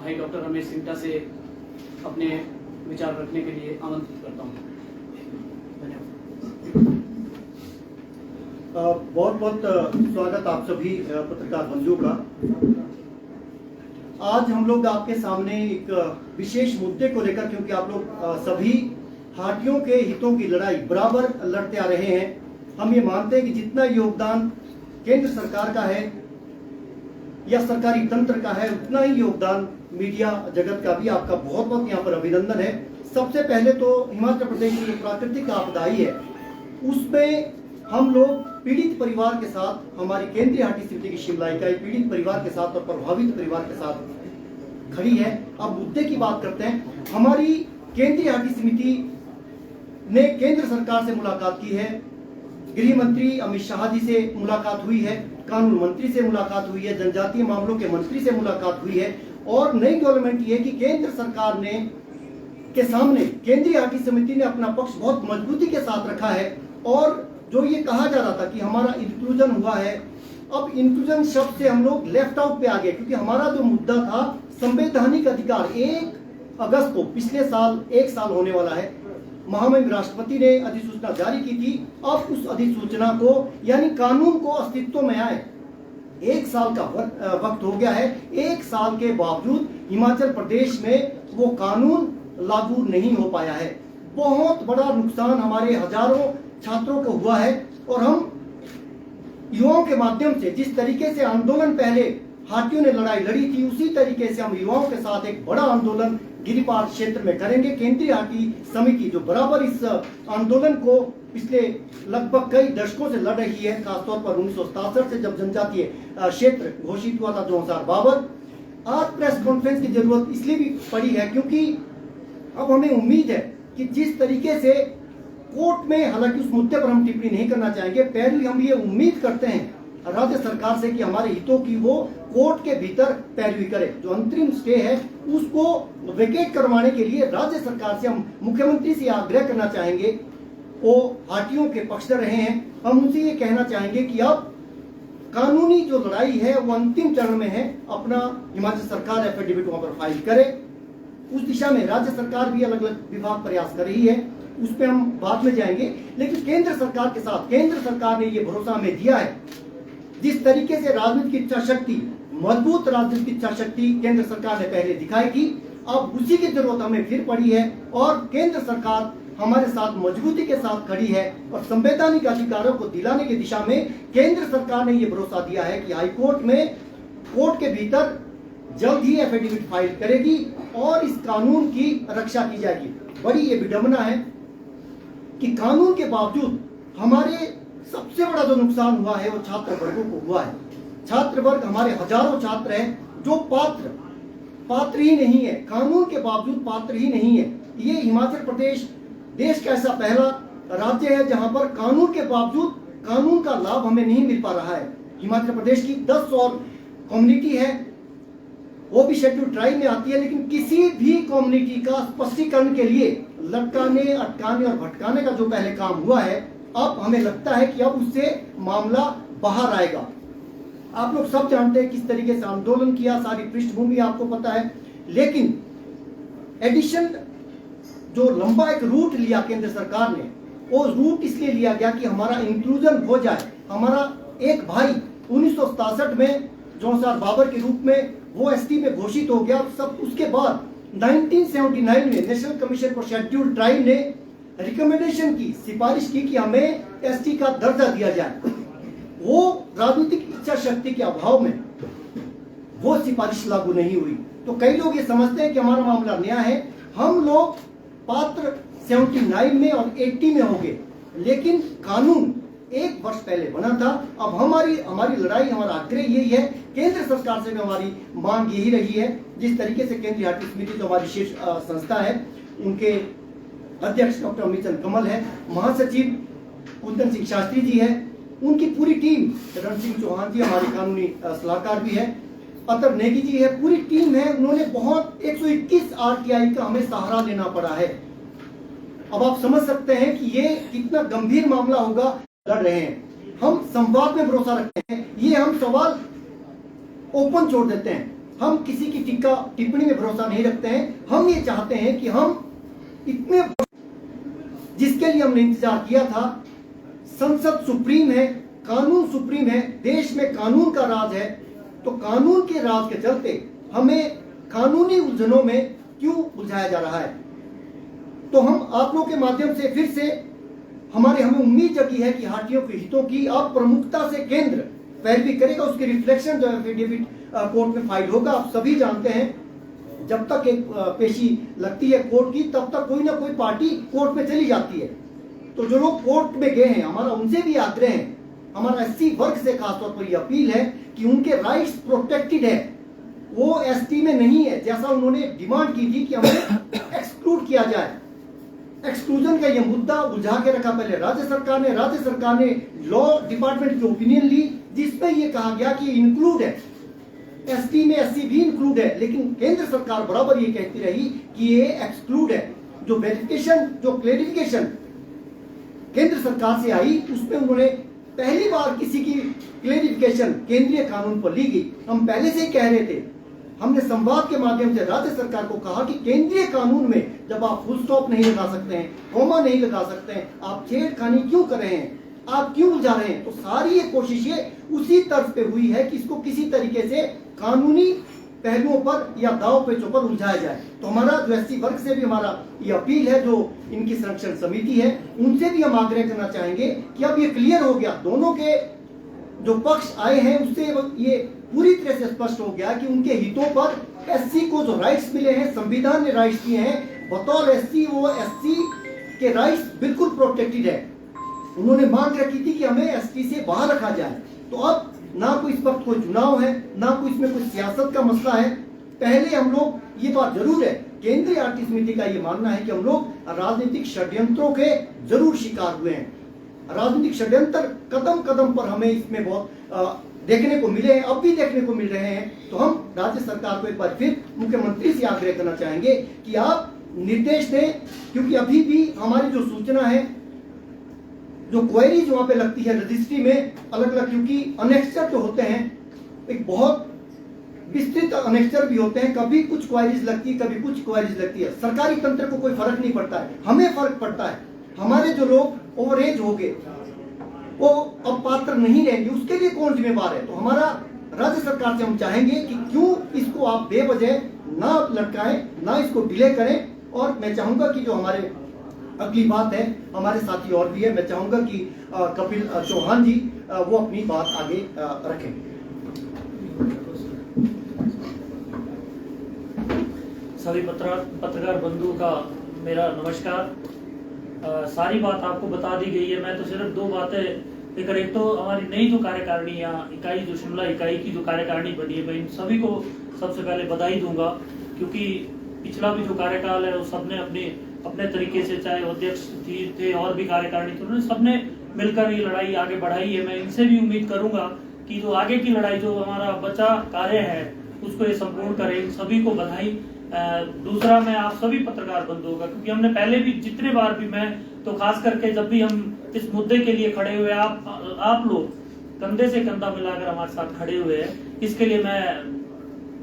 भाई डॉक्टर रमेश सिंटा से अपने विचार रखने के लिए आमंत्रित करता हूँ। धन्यवाद। बहुत बहुत स्वागत आप सभी पत्रकार बंधुओं का। आज हम लोग आपके सामने एक विशेष मुद्दे को लेकर, क्योंकि आप लोग सभी हाटियों के हितों की लड़ाई बराबर लड़ते आ रहे हैं। हम ये मानते हैं कि जितना योगदान केंद्र सरकार का है या सरकारी तंत्र का है, उतना ही योगदान मीडिया जगत का भी। आपका बहुत बहुत यहाँ पर अभिनंदन है। सबसे पहले तो हिमाचल प्रदेश की जो प्राकृतिक आपदा आई है, उसमें हम लोग पीड़ित परिवार के साथ, हमारी केंद्रीय हाटी समिति की शिमला इकाई पीड़ित परिवार के साथ और प्रभावित परिवार के साथ खड़ी है। अब मुद्दे की बात करते हैं। हमारी केंद्रीय हाटी समिति ने केंद्र सरकार से मुलाकात की है। गृह मंत्री अमित शाह जी से मुलाकात हुई है, कानून मंत्री से मुलाकात हुई है, जनजातीय मामलों के मंत्री से मुलाकात हुई है। और नई डेवलपमेंट ये है कि केंद्र सरकार ने के सामने केंद्रीय हाटी समिति ने अपना पक्ष बहुत मजबूती के साथ रखा है। और जो ये कहा जा रहा था कि हमारा इंक्लूजन हुआ है, अब इंक्लूजन शब्द से हम लोग लेफ्ट आउट पे आ गए, क्योंकि हमारा जो मुद्दा था संवैधानिक अधिकार, 1 अगस्त को पिछले साल 1 साल होने वाला है, महामहिम राष्ट्रपति ने अधिसूचना जारी की थी। अब उस अधिसूचना को यानी कानून को अस्तित्व में आए 1 साल का वक्त हो गया है। 1 साल के बावजूद हिमाचल प्रदेश में वो कानून लागू नहीं हो पाया है। बहुत बड़ा नुकसान हमारे हजारों छात्रों को हुआ है। और हम युवाओं के माध्यम से जिस तरीके से आंदोलन पहले हाटियों ने लड़ाई लड़ी थी, उसी तरीके से हम युवाओं के साथ एक बड़ा आंदोलन गिरिपार क्षेत्र में करेंगे। केंद्रीय हाटी समिति जो बराबर इस आंदोलन को पिछले लगभग कई दशकों से लड़ रही है, खासतौर पर 1967 से जब जनजातीय क्षेत्र घोषित हुआ था 2052। आज प्रेस कॉन्फ्रेंस की जरूरत इसलिए भी पड़ी है क्योंकि अब हमें उम्मीद है कि जिस तरीके से कोर्ट में, हालांकि उस मुद्दे पर हम टिप्पणी नहीं करना चाहेंगे, पहले हम ये उम्मीद करते हैं राज्य सरकार से कि हमारे हितों की वो कोर्ट के भीतर पैरवी करे। जो अंतरिम स्टे है उसको वेकेट करवाने के लिए राज्य सरकार से हम मुख्यमंत्री से आग्रह करना चाहेंगे। वो हाटियों के पक्षधर रहे हैं, हम उनसे ये कहना चाहेंगे कि अब कानूनी जो लड़ाई है वो अंतिम चरण में है। अपना हिमाचल सरकार एफिडेविट वहां पर फाइल करे। उस दिशा में राज्य सरकार भी अलग अलग विभाग प्रयास कर रही है, उस पर हम बाद में जाएंगे। लेकिन केंद्र सरकार के साथ केंद्र सरकार ने ये भरोसा हमें दिया है, जिस तरीके से राजनीतिक इच्छा शक्ति, मजबूत राजनीतिक इच्छा शक्ति केंद्र सरकार ने पहले दिखाई थी, अब उसी की जरूरत हमें फिर पड़ी है। और केंद्र सरकार हमारे साथ मजबूती के साथ खड़ी है और संवैधानिक अधिकारों को दिलाने की दिशा में केंद्र सरकार ने ये भरोसा दिया है कि हाईकोर्ट में कोर्ट के भीतर जल्द ही एफिडेविट फाइल करेगी और इस कानून की रक्षा की जाएगी। बड़ी ये विडंबना है कि कानून के बावजूद हमारे सबसे बड़ा जो नुकसान हुआ है वो छात्र वर्गों को हुआ है। छात्र वर्ग, हमारे हजारों छात्र हैं जो पात्र ही नहीं है, कानून के बावजूद पात्र ही नहीं है। ये हिमाचल प्रदेश देश का ऐसा पहला राज्य है जहां पर कानून के बावजूद कानून का लाभ हमें नहीं मिल पा रहा है। हिमाचल प्रदेश की 10 और कम्युनिटी है, वो भी शेड्यूल ट्राइब में आती है, लेकिन किसी भी कम्युनिटी का स्पष्टीकरण के लिए लटकाने, अटकाने और भटकाने का जो पहले काम हुआ है, अब हमें लगता है कि अब उससे मामला बाहर आएगा। आप लोग सब जानते हैं किस तरीके से आंदोलन किया, सारी पृष्ठभूमि आपको पता है। लेकिन एडिशन जो लंबा एक रूट लिया केंद्र सरकार ने, वो रूट इसलिए लिया गया कि हमारा इंक्लूजन हो जाए। हमारा एक भाई 1967 में जौनसार बाबर के रूप में वो एसटी में घोषित हो गया। सब उसके बाद 1979 में national commission for scheduled tribe ने रिकमेंडेशन की, सिफारिश की कि हमें एसटी का दर्जा दिया जाए। वो राजनीतिक इच्छा शक्ति के अभाव में वो सिफारिश लागू नहीं हुई। तो कई लोग ये समझते हैं कि हमारा मामला नया है, हम लोग पात्र 79 में और 80 में हो गए, लेकिन कानून 1 वर्ष पहले बना था। अब हमारी लड़ाई, हमारा आग्रह यही है, केंद्र सरकार से भी हमारी मांग यही रही है। जिस तरीके से केंद्रीय हाटी समिति जो हमारी शीर्ष संस्था है, उनके अध्यक्ष डॉक्टर अमित चंद कमल है, महासचिव कुंदन सिंह शास्त्री जी है, उनकी पूरी टीम, रण सिंह चौहान जी हमारे कानूनी सलाहकार भी है, अतर नेगी जी है, पूरी टीम है। उन्होंने बहुत 121 आरटीआई का हमें सहारा लेना पड़ा है। अब आप समझ सकते हैं कि ये कितना गंभीर मामला होगा। लड़ रहे हैं, हम संवाद में भरोसा रखते हैं, ये हम सवाल ओपन छोड़ देते हैं। हम किसी की टिक्का टिप्पणी में भरोसा नहीं रखते हैं। हम ये चाहते हैं कि हम इतने जिसके लिए हमने इंतजार किया था, संसद सुप्रीम है, कानून सुप्रीम है, देश में कानून का राज है, तो कानून के राज के चलते हमें कानूनी उलझनों में क्यों उलझाया जा रहा है। तो हम आप लोगों के माध्यम से फिर से हमें उम्मीद जगी है कि हाटियों के हितों की अब प्रमुखता से केंद्र पैरवी करेगा। उसके रिफ्लेक्शन जो एफिडेविट कोर्ट में फाइल होगा। आप सभी जानते हैं जब तक एक पेशी लगती है कोर्ट की, तब तक कोई ना कोई पार्टी कोर्ट में चली जाती है। तो जो लोग कोर्ट में गए हैं, हमारा उनसे भी आग्रह है, हमारा एससी वर्ग से खासतौर पर यह अपील है कि उनके राइट्स प्रोटेक्टेड है, वो एसटी में नहीं है जैसा उन्होंने डिमांड की थी कि हमें एक्सक्लूड किया जाए। एक्सक्लूजन का यह मुद्दा उलझा के रखा पहले राज्य सरकार ने लॉ डिपार्टमेंट की ओपिनियन ली, जिसमें यह कहा गया कि इंक्लूड है, एसटी में एससी भी इंक्लूड है, लेकिन केंद्र सरकार बराबर ये कहती रही कि ये एक्सक्लूड है। जो वेरिफिकेशन, जो क्लेरिफिकेशन केंद्र सरकार से आई, उसमें उन्होंने पहली बार किसी की क्लेरिफिकेशन केंद्रीय कानून पर ली गई। हम पहले से ही कह रहे थे, हमने संवाद के माध्यम से राज्य सरकार को कहा कि केंद्रीय कानून में जब आप फुल स्टॉप नहीं लगा सकते हैं, कॉमा नहीं लगा सकते हैं, आप छेड़खानी क्यों कर रहे हैं, आप क्यों उलझा रहे हैं। तो सारी ये कोशिशें उसी तर्ज पे हुई है कि इसको किसी तरीके से कानूनी पहलुओं पर या दाव पेचों पर उलझाया जाए। तो हमारा जो एससी वर्ग से भी हमारा ये अपील है, जो इनकी संरक्षण समिति है, उनसे भी हम आग्रह करना चाहेंगे कि अब ये क्लियर हो गया, दोनों के जो पक्ष आए हैं उससे ये पूरी तरह से स्पष्ट हो गया कि उनके हितों पर एससी को जो राइट्स मिले हैं, संविधान ने राइट्स दिए हैं, बतौर एससी वो एससी के राइट्स बिल्कुल प्रोटेक्टेड है। उन्होंने मांग रखी थी कि हमें एसटी से बाहर रखा जाए। तो अब ना कोई इस वक्त कोई चुनाव है, ना कोई इसमें कोई सियासत का मसला है। पहले हम लोग, ये बात जरूर है, केंद्रीय आरटी समिति का ये मानना है कि हम लोग राजनीतिक षड्यंत्रों के जरूर शिकार हुए हैं। राजनीतिक षड्यंत्र कदम कदम पर हमें इसमें बहुत देखने को मिले हैं, अब भी देखने को मिल रहे हैं। तो हम राज्य सरकार को एक बार फिर मुख्यमंत्री से आग्रह करना चाहेंगे कि आप निर्देश दें, क्योंकि अभी भी हमारी जो सूचना है, जो क्वेरीज वहां पे लगती है रजिस्ट्री में अलग अलग, क्योंकि अनेक्स्चर जो होते हैं एक बहुत विस्तृत अनेक्स्चर भी होते हैं, कभी कुछ क्वेरीज लगती है, कभी कुछ क्वेरीज लगती है। सरकारी तंत्र को कोई फर्क नहीं पड़ता है, हमें फर्क पड़ता है। हमारे जो लोग ओवर एज हो गए, वो अब पात्र नहीं रहेंगे, उसके लिए कौन जिम्मेवार है। तो हमारा राज्य सरकार से हम चाहेंगे कि क्यों इसको आप बेवजह ना लटकाएं, ना इसको डिले करें। और मैं चाहूंगा कि जो हमारे अगली बात है, हमारे साथी और भी है, मैं चाहूंगा कि कपिल चौहान जी वो अपनी बात आगे रखें। सभी पत्रकार बंधु का मेरा नमस्कार। सारी बात आपको बता दी गई है। मैं तो सिर्फ दो बातें लेकर, एक तो हमारी नई जो कार्यकारिणी या इकाई, जो शिमला इकाई की जो कार्यकारिणी बनी है, मैं इन सभी को सबसे पहले बधाई दूंगा, क्योंकि पिछला भी जो कार्यकाल है वो सबने अपने तरीके से, चाहे अध्यक्ष थे और भी कार्यकारिणी थे, उन्होंने सबने मिलकर ये लड़ाई आगे बढ़ाई है। मैं इनसे भी उम्मीद करूंगा कि जो आगे की लड़ाई, जो हमारा बचा कार्य है, उसको ये संपूर्ण करें। इन सभी को बधाई। दूसरा, मैं आप सभी पत्रकार बंधुओं का, क्योंकि हमने पहले भी जितने बार भी, मैं तो खास करके जब भी हम इस मुद्दे के लिए खड़े हुए, आप लोग कंधे से कंधा मिलाकर हमारे साथ खड़े हुए हैं, इसके लिए मैं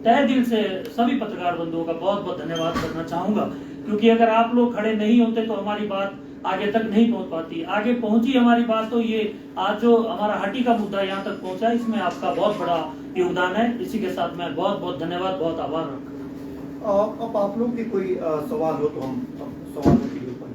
तहे दिल से सभी पत्रकार बंधुओं का बहुत बहुत धन्यवाद करना चाहूंगा। क्योंकि अगर आप लोग खड़े नहीं होते तो हमारी बात आगे तक नहीं पहुंच पाती। आगे पहुंची हमारी बात, तो ये आज जो हमारा हाटी का मुद्दा यहाँ तक पहुंचा, इसमें आपका बहुत बड़ा योगदान है। इसी के साथ मैं बहुत बहुत धन्यवाद, बहुत आभार रखता हूँ। अब आप लोग के कोई सवाल हो तो हम सवालों के ऊपर